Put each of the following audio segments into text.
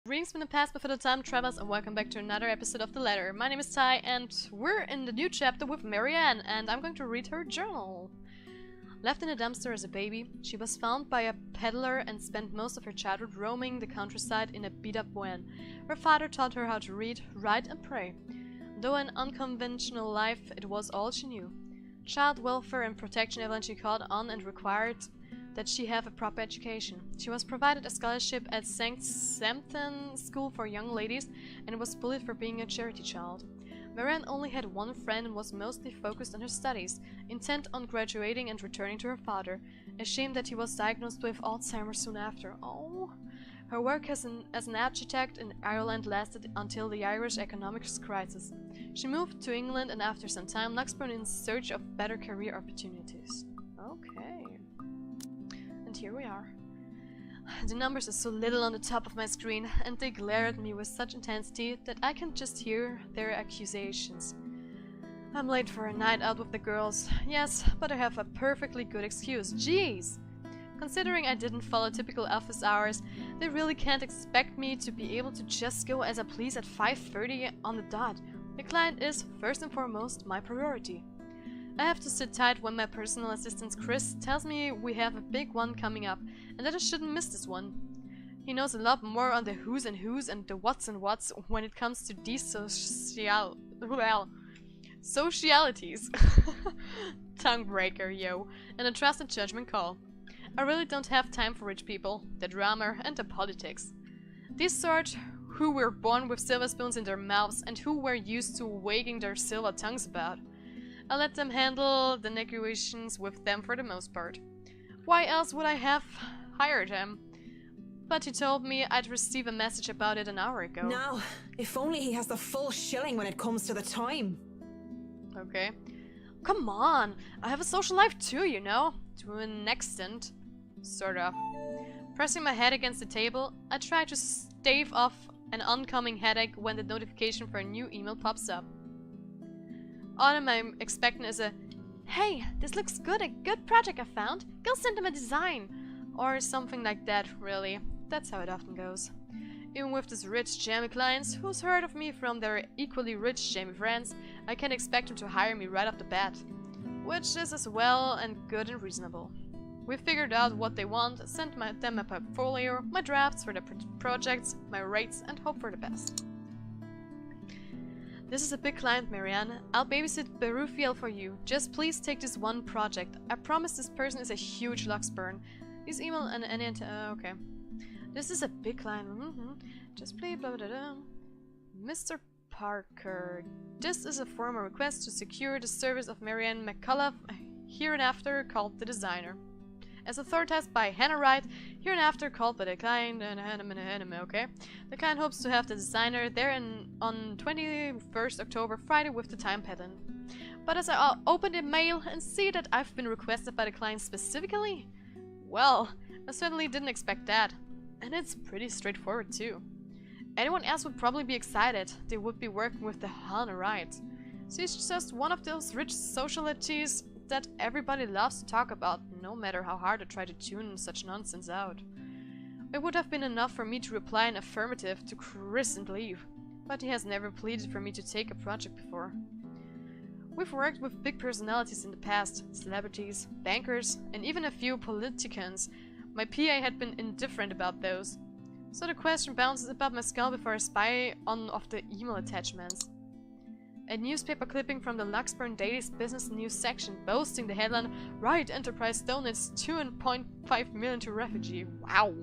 Greetings from the past before the time travels, and welcome back to another episode of The Letter. My name is Ty, and we're in the new chapter with Marianne, and I'm going to read her journal. Left in a dumpster as a baby, she was found by a peddler and spent most of her childhood roaming the countryside in a beat-up van. Her father taught her how to read, write, and pray. Though an unconventional life, it was all she knew. Child welfare and protection eventually caught on and required that she have a proper education. She was provided a scholarship at St. Sampson School for Young Ladies and was bullied for being a charity child. Marianne only had one friend and was mostly focused on her studies, intent on graduating and returning to her father, ashamed that he was diagnosed with Alzheimer's soon after. Oh. Her work as an architect in Ireland lasted until the Irish economic crisis. She moved to England and after some time, Luxburn in search of better career opportunities. Okay. And here we are. The numbers are so little on the top of my screen, and they glare at me with such intensity that I can just hear their accusations. I'm late for a night out with the girls. Yes, but I have a perfectly good excuse. Jeez! Considering I didn't follow typical office hours, they really can't expect me to be able to just go as I please at 5:30 on the dot. The client is, first and foremost, my priority. I have to sit tight when my personal assistant Chris tells me we have a big one coming up and that I shouldn't miss this one. He knows a lot more on the who's and the what's and what's when it comes to these socialities. Tongue breaker, yo, and a trusted judgment call. I really don't have time for rich people, the drama and the politics. These sort who were born with silver spoons in their mouths and who were used to wagging their silver tongues about. I let them handle the negotiations with them for the most part. Why else would I have hired him? But he told me I'd receive a message about it an hour ago. Now, if only he has the full shilling when it comes to the time. Okay. Come on! I have a social life too, you know? To an extent. Sort of. Pressing my head against the table, I try to stave off an oncoming headache when the notification for a new email pops up. All I'm expecting is a, "Hey, this looks good, a good project I found. Go send them a design." Or something like that, really. That's how it often goes. Even with these rich jammy clients, who's heard of me from their equally rich jammy friends, I can't expect them to hire me right off the bat. Which is as well and good and reasonable. We figured out what they want, sent them a portfolio, my drafts for the projects, my rates, and hope for the best. This is a big client, Marianne. I'll babysit Berufiel for you. Just please take this one project. I promise this person is a huge Luxburn. Please email okay. This is a big client. Just please blah blah blah. Mr. Parker. This is a formal request to secure the service of Marianne McCullough, hereinafter called the designer. As authorized by Hannah Wright, hereinafter called by the client, okay? The client hopes to have the designer there on 21st October, Friday, with the time pattern. But as I open the mail and see that I've been requested by the client specifically, well, I certainly didn't expect that. And it's pretty straightforward too. Anyone else would probably be excited. They would be working with the Hannah Wright. She's just one of those rich socialities that everybody loves to talk about, no matter how hard I try to tune such nonsense out. It would have been enough for me to reply in affirmative to Chris and leave, but he has never pleaded for me to take a project before. We've worked with big personalities in the past, celebrities, bankers, and even a few politicians. My PA had been indifferent about those. So the question bounces above my skull before I spy on of the email attachments. A newspaper clipping from the Luxburn Daily's business news section boasting the headline, "Wright Enterprise donates 2.5 million to refugee." Wow!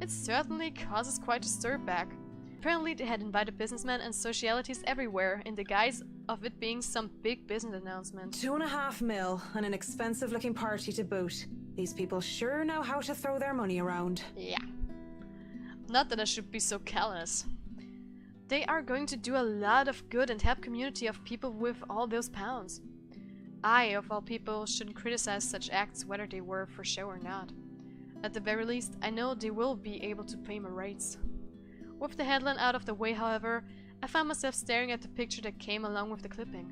It certainly causes quite a stir back. Apparently they had invited businessmen and socialities everywhere in the guise of it being some big business announcement. 2.5 mil and an expensive looking party to boot. These people sure know how to throw their money around. Yeah. Not that I should be so callous. They are going to do a lot of good and help community of people with all those pounds. I, of all people, shouldn't criticize such acts whether they were for show or not. At the very least, I know they will be able to pay my rates. With the headline out of the way, however, I found myself staring at the picture that came along with the clipping.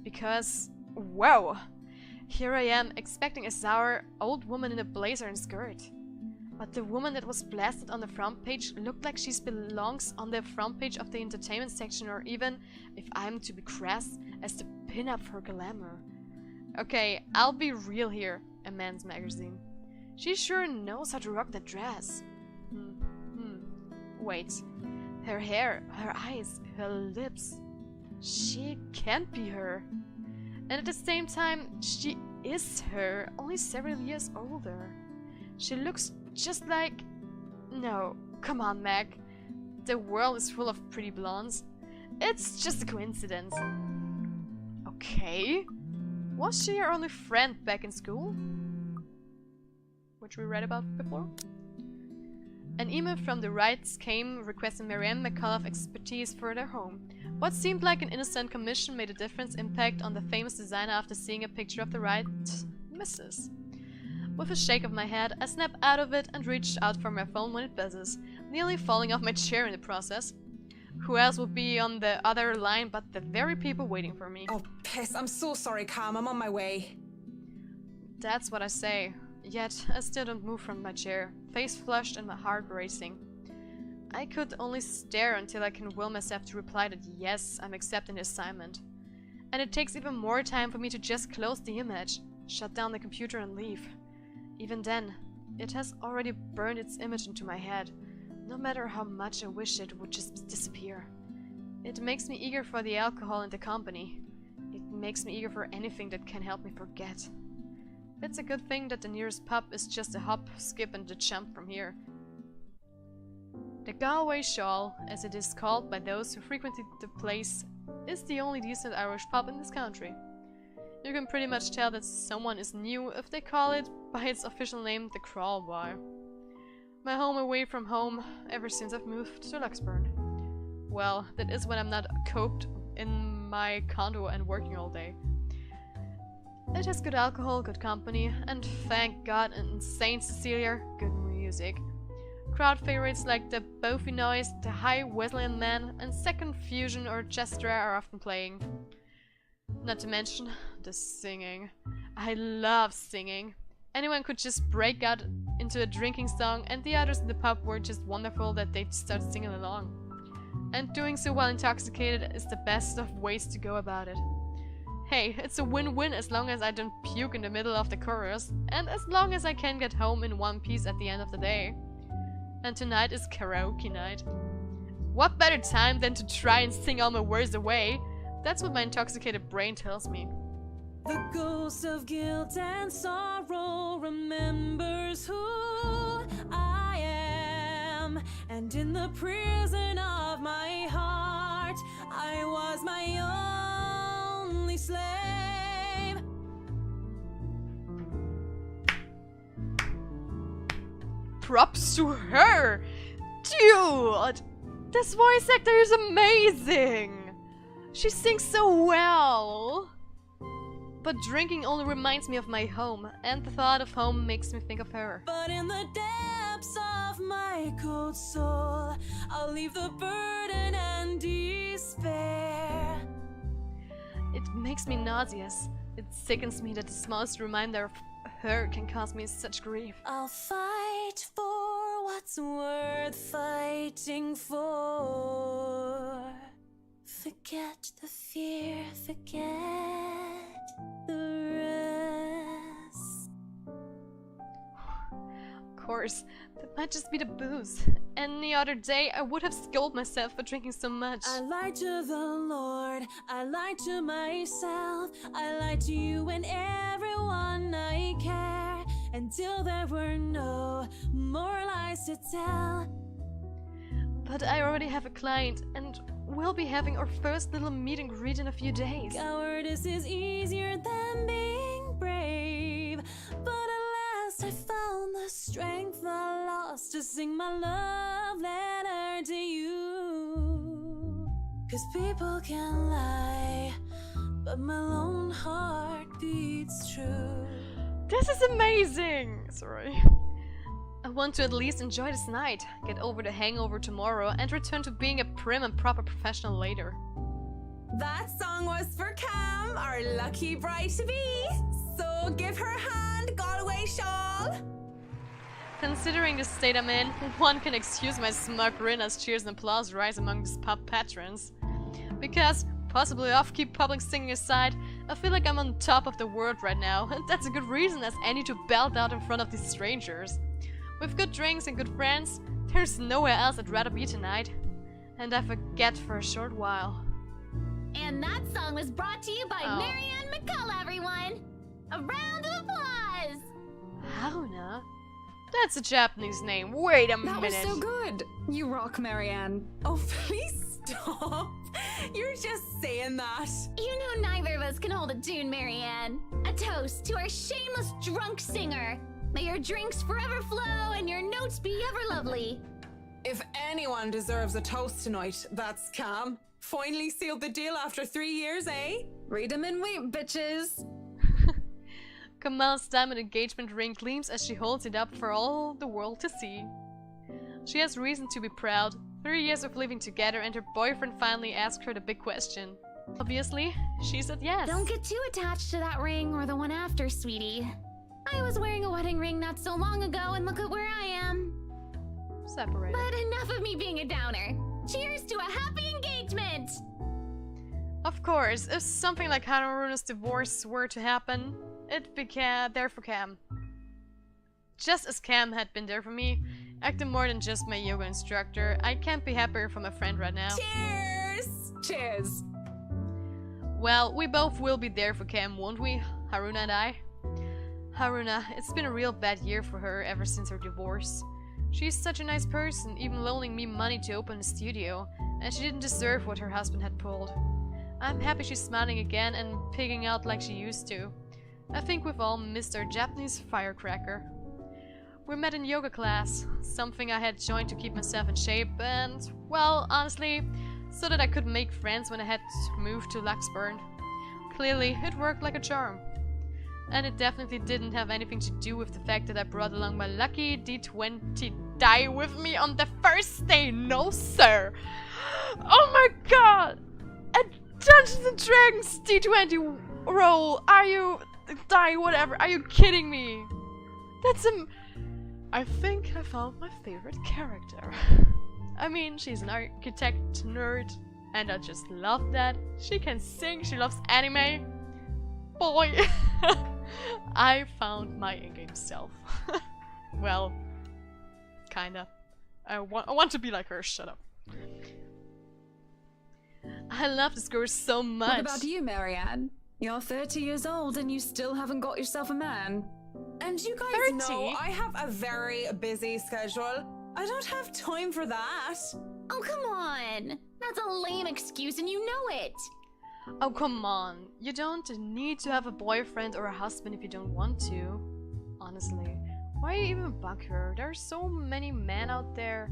Because, whoa! Here I am, expecting a sour old woman in a blazer and skirt. But the woman that was blasted on the front page looked like she belongs on the front page of the entertainment section, or even, if I'm to be crass, as the pin-up for glamour. Okay, I'll be real here, a man's magazine. She sure knows how to rock that dress. Wait. Her hair, her eyes, her lips. She can't be her. And at the same time, she is her, only several years older. She looks just like... No, come on, Meg. The world is full of pretty blondes. It's just a coincidence. Okay. Was she her only friend back in school? Which we read about before? An email from the Wrights came requesting Marianne McCullough expertise for their home. What seemed like an innocent commission made a different impact on the famous designer after seeing a picture of the right Mrs. With a shake of my head, I snap out of it and reached out for my phone when it buzzes, nearly falling off my chair in the process. Who else would be on the other line but the very people waiting for me? Oh, piss. I'm so sorry, Cam. I'm on my way. That's what I say. Yet, I still don't move from my chair, face flushed and my heart racing. I could only stare until I can will myself to reply that yes, I'm accepting the assignment. And it takes even more time for me to just close the image, shut down the computer and leave. Even then, it has already burned its image into my head, no matter how much I wish it would just disappear. It makes me eager for the alcohol and the company. It makes me eager for anything that can help me forget. It's a good thing that the nearest pub is just a hop, skip and a jump from here. The Galway Shawl, as it is called by those who frequented the place, is the only decent Irish pub in this country. You can pretty much tell that someone is new if they call it by its official name, the Crawl Bar. My home away from home ever since I've moved to Luxburn. Well, that is when I'm not coped in my condo and working all day. It has good alcohol, good company, and thank God and Saint Cecilia, good music. Crowd favorites like the Boffy Noise, the High Wesleyan Man, and Second Fusion Orchestra are often playing. Not to mention the singing. I love singing. Anyone could just break out into a drinking song, and the others in the pub were just wonderful that they'd start singing along. And doing so while intoxicated is the best of ways to go about it. Hey, it's a win-win as long as I don't puke in the middle of the chorus, and as long as I can get home in one piece at the end of the day. And tonight is karaoke night. What better time than to try and sing all my words away? That's what my intoxicated brain tells me. The ghost of guilt and sorrow remembers who I am, and in the prison of my heart, I was my only slave. Props to her! Dude! This voice actor is amazing! She sings so well! But drinking only reminds me of my home, and the thought of home makes me think of her. But in the depths of my cold soul, I'll leave the burden and despair. It makes me nauseous. It sickens me that the smallest reminder of her can cause me such grief. I'll fight for what's worth fighting for. Forget the fear, forget the rest. Of course, that might just be the booze. Any other day, I would have scolded myself for drinking so much. I lied to the Lord, I lied to myself, I lied to you and everyone I care, until there were no more lies to tell. But I already have a client, and we'll be having our first little meet and greet in a few days. Cowardice is easier than being brave, but at last I found the strength I lost to sing my love letter to you. 'Cause people can lie, but my lone heart beats true. This is amazing! Sorry. I want to at least enjoy this night, get over the hangover tomorrow, and return to being a prim and proper professional later. That song was for Cam, our lucky bride-to-be. So give her a hand, Galway Shawl. Considering the state I'm in, one can excuse my smug grin as cheers and applause rise among these pub patrons. Because, possibly off-key public singing aside, I feel like I'm on top of the world right now, and that's a good reason as any to belt out in front of these strangers. With good drinks and good friends, there's nowhere else I'd rather be tonight. And I forget for a short while. And that song was brought to you by Oh. Marianne McCullough, everyone! A round of applause! Haruna? That's a Japanese name. Wait a That minute. was so good. You rock, Marianne. Oh, please stop. You're just saying that. You know neither of us can hold a tune, Marianne. A toast to our shameless drunk singer. May your drinks forever flow and your notes be ever lovely. If anyone deserves a toast tonight, that's Cam. Finally sealed the deal after 3 years, eh? Read 'em and weep, bitches. Kamal's diamond engagement ring gleams as she holds it up for all the world to see. She has reason to be proud. 3 years of living together and her boyfriend finally asked her the big question. Obviously, she said yes. Don't get too attached to that ring or the one after, sweetie. I was wearing a wedding ring not so long ago and look at where I am. Separated. But enough of me being a downer. Cheers to a happy engagement! Of course, if something like Haruna's divorce were to happen, it'd be there for Cam. Just as Cam had been there for me, acting more than just my yoga instructor, I can't be happier for my friend right now. Cheers! Cheers. Well, we both will be there for Cam, won't we? Haruna and I. Haruna, it's been a real bad year for her ever since her divorce. She's such a nice person, even loaning me money to open a studio, and she didn't deserve what her husband had pulled. I'm happy she's smiling again and pigging out like she used to. I think we've all missed our Japanese firecracker. We met in yoga class, something I had joined to keep myself in shape and, well, honestly, so that I could make friends when I had moved to Luxburn. Clearly, it worked like a charm. And it definitely didn't have anything to do with the fact that I brought along my lucky D20 die with me on the first day. No, sir! Oh my god! A Dungeons and Dragons D20 roll! Are you... die, whatever. Are you kidding me? That's I think I found my favorite character. I mean, she's an architect nerd, and I just love that. She can sing, she loves anime. Boy! I found my in-game self. Well, kinda. I want to be like her, shut up. I love this girl so much. What about you, Marianne? You're 30 years old and you still haven't got yourself a man. And you guys 30? know I have a very busy schedule. I don't have time for that. Oh, come on! That's a lame excuse and you know it! Oh, come on. You don't need to have a boyfriend or a husband if you don't want to. Honestly. Why even bug her? There are so many men out there.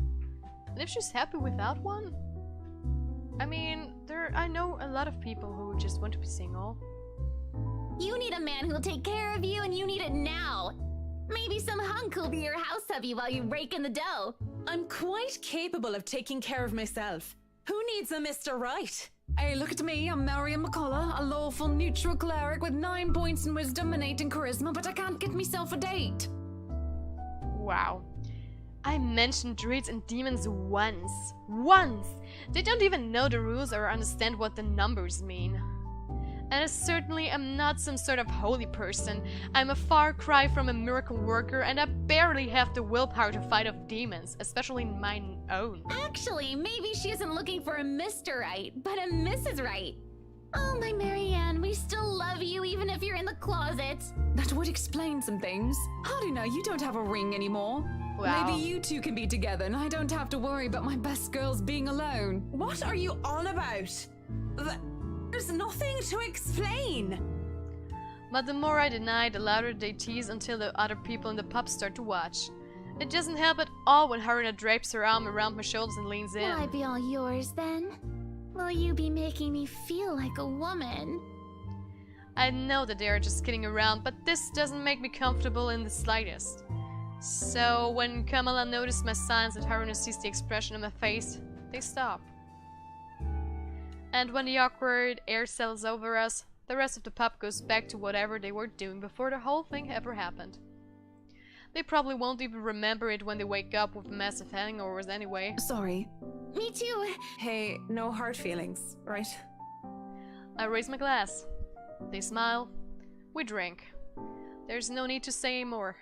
And if she's happy without one? I mean, I know a lot of people who just want to be single. You need a man who'll take care of you and you need it now! Maybe some hunk who'll be your house hubby while you rake in the dough. I'm quite capable of taking care of myself. Who needs a Mr. Right? Hey, look at me. I'm Marianne McCullough, a lawful neutral cleric with 9 points in wisdom and 8 in charisma, but I can't get myself a date. Wow. I mentioned druids and demons once. Once! They don't even know the rules or understand what the numbers mean. And I certainly am not some sort of holy person. I'm a far cry from a miracle worker and I barely have the willpower to fight off demons, especially mine own. Actually, maybe she isn't looking for a Mr. Right, but a Mrs. Right. Oh, my Marianne, we still love you even if you're in the closet. That would explain some things. Haruna, you don't have a ring anymore. Wow. Maybe you two can be together and I don't have to worry about my best girls being alone. What are you on about? There's nothing to explain. But the more I deny, the louder they tease until the other people in the pub start to watch. It doesn't help at all when Haruna drapes her arm around my shoulders and leans in. Will I be all yours then? Will you be making me feel like a woman? I know that they are just kidding around, but this doesn't make me comfortable in the slightest. So when Kamala noticed my signs and Haruna sees the expression on my face, they stop. And when the awkward air settles over us, the rest of the pub goes back to whatever they were doing before the whole thing ever happened. They probably won't even remember it when they wake up with massive hangovers anyway. Sorry. Me too. Hey, no hard feelings, right? I raise my glass. They smile. We drink. There's no need to say more.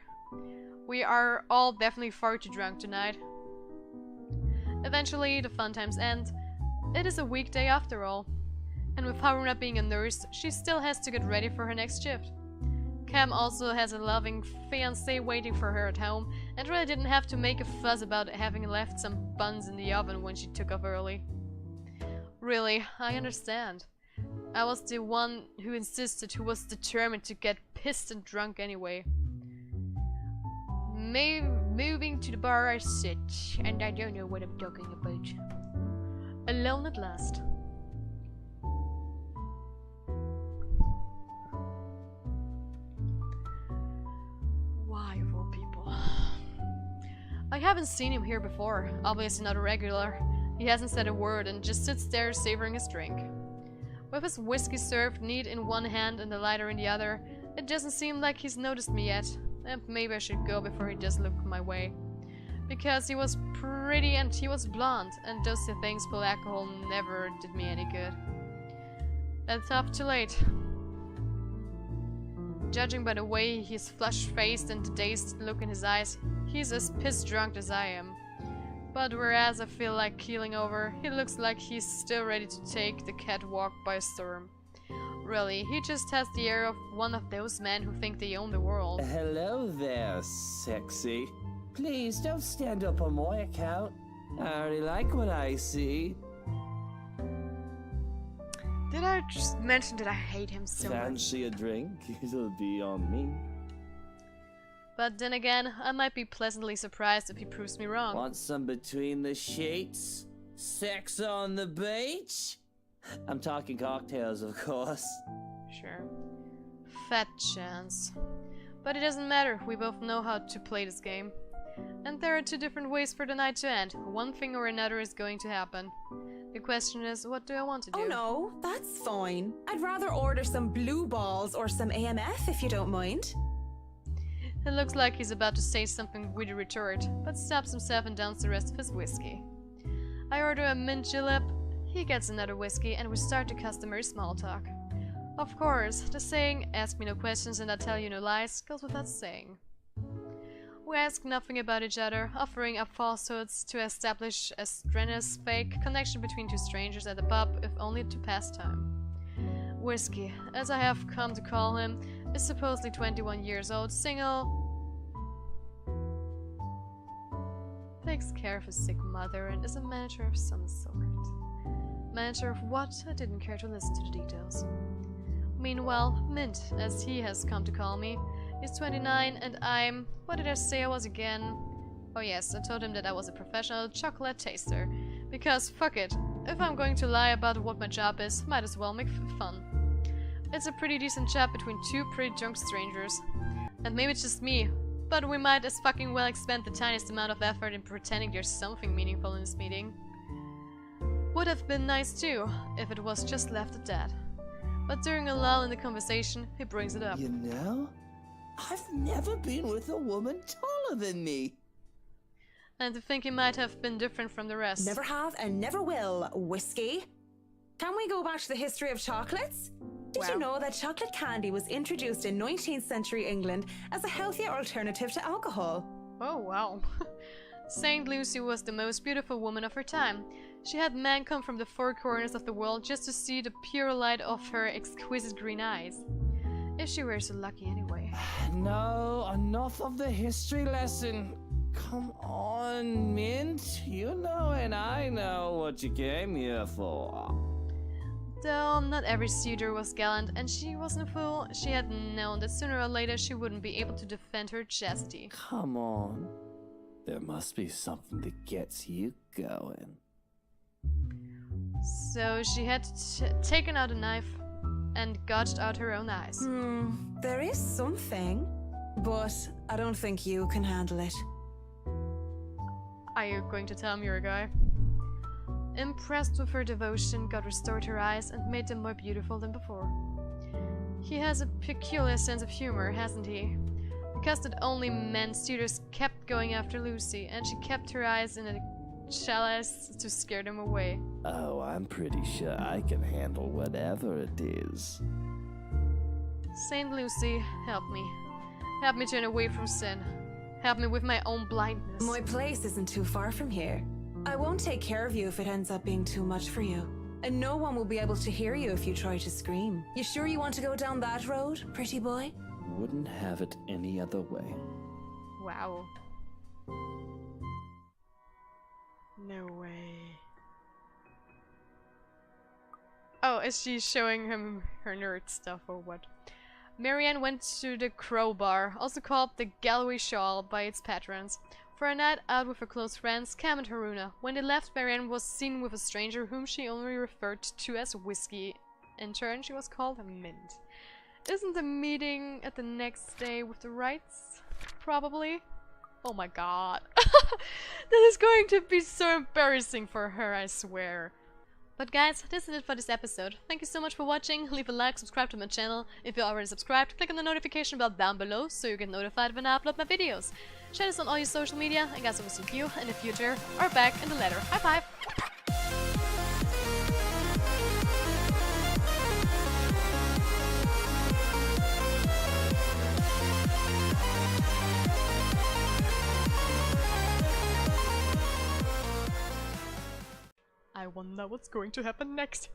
We are all definitely far too drunk tonight. Eventually, the fun times end. It is a weekday after all. And with Haruna being a nurse, she still has to get ready for her next shift. Cam also has a loving fiancé waiting for her at home, and really didn't have to make a fuss about having left some buns in the oven when she took off early. Really, I understand. I was the one who insisted, who was determined to get pissed and drunk anyway. Moving to the bar I sit, and I don't know what I'm talking about. Alone at last. Why of all people? I haven't seen him here before, obviously not a regular. He hasn't said a word and just sits there savoring his drink. With his whiskey served neat in one hand and the lighter in the other, it doesn't seem like he's noticed me yet. And maybe I should go before he does look my way. Because he was pretty and he was blonde, and those two things full alcohol never did me any good. That's up too late. Judging by the way he's flush-faced and the dazed look in his eyes, he's as piss-drunk as I am. But whereas I feel like keeling over, he looks like he's still ready to take the catwalk by storm. Really, he just has the air of one of those men who think they own the world. Hello there, sexy. Please don't stand up on my account. I already like what I see. Did I just mention that I hate him so much? Fancy a drink? It'll be on me. But then again, I might be pleasantly surprised if he proves me wrong. Want some between the sheets? Sex on the beach? I'm talking cocktails, of course. Sure. Fat chance. But it doesn't matter, we both know how to play this game. And there are two different ways for the night to end. One thing or another is going to happen. The question is, what do I want to do? Oh no, that's fine. I'd rather order some blue balls or some AMF if you don't mind. It looks like he's about to say something with a retort, but stops himself and downs the rest of his whiskey. I order a mint julep, he gets another whiskey, and we start the customary small talk. Of course, the saying, ask me no questions and I tell you no lies, goes without saying. We ask nothing about each other, offering up falsehoods to establish a strenuous fake connection between two strangers at a pub, if only to pass time. Whiskey, as I have come to call him, is supposedly 21 years old, single, takes care of his sick mother, and is a manager of some sort. Manager of what? I didn't care to listen to the details. Meanwhile, Mint, as he has come to call me, is 29 and I'm... what did I say I was again? Oh yes, I told him that I was a professional chocolate taster. Because fuck it, if I'm going to lie about what my job is, might as well make fun. It's a pretty decent chat between two pretty drunk strangers. And maybe it's just me, but we might as fucking well expend the tiniest amount of effort in pretending there's something meaningful in this meeting. Would have been nice too, if it was just left at that. But during a lull in the conversation, he brings it up. You know, I've never been with a woman taller than me. And to think he might have been different from the rest. Never have and never will, whiskey. Can we go back to the history of chocolates? Did you know that chocolate candy was introduced in 19th century England as a healthier alternative to alcohol? Oh wow. Saint Lucy was the most beautiful woman of her time. She had men come from the four corners of the world just to see the pure light of her exquisite green eyes. If she were so lucky anyway. No, enough of the history lesson. Come on, Mint. You know and I know what you came here for. Though not every suitor was gallant, and she wasn't a fool, she had known that sooner or later she wouldn't be able to defend her chastity. Come on. There must be something that gets you going. So she had taken out a knife and gouged out her own eyes. There is something, but I don't think you can handle it. Are you going to tell me you're a guy? Impressed with her devotion, God restored her eyes and made them more beautiful than before. He has a peculiar sense of humor, hasn't he? The because that only meant suitors kept going after Lucy, and she kept her eyes in a chalice to scare them away. Oh, I'm pretty sure I can handle whatever it is. Saint Lucy, help me. Help me turn away from sin. Help me with my own blindness. My place isn't too far from here. I won't take care of you if it ends up being too much for you. And no one will be able to hear you if you try to scream. You sure you want to go down that road, pretty boy? Wouldn't have it any other way. Wow. No way. Oh, is she showing him her nerd stuff or what? Marianne went to the Crowbar, also called the Galloway Shawl by its patrons, for a night out with her close friends Cam and Haruna. When they left, Marianne was seen with a stranger whom she only referred to as Whiskey. In turn, she was called Mint. Isn't the meeting at the next day with the Wrights? Probably. Oh my god. This is going to be so embarrassing for her, I swear. But guys, this is it for this episode. Thank you so much for watching. Leave a like, subscribe to my channel. If you're already subscribed, click on the notification bell down below so you get notified when I upload my videos. Share this on all your social media, and guys, I will see you in the future or back in the later. High five! I wonder what's going to happen next.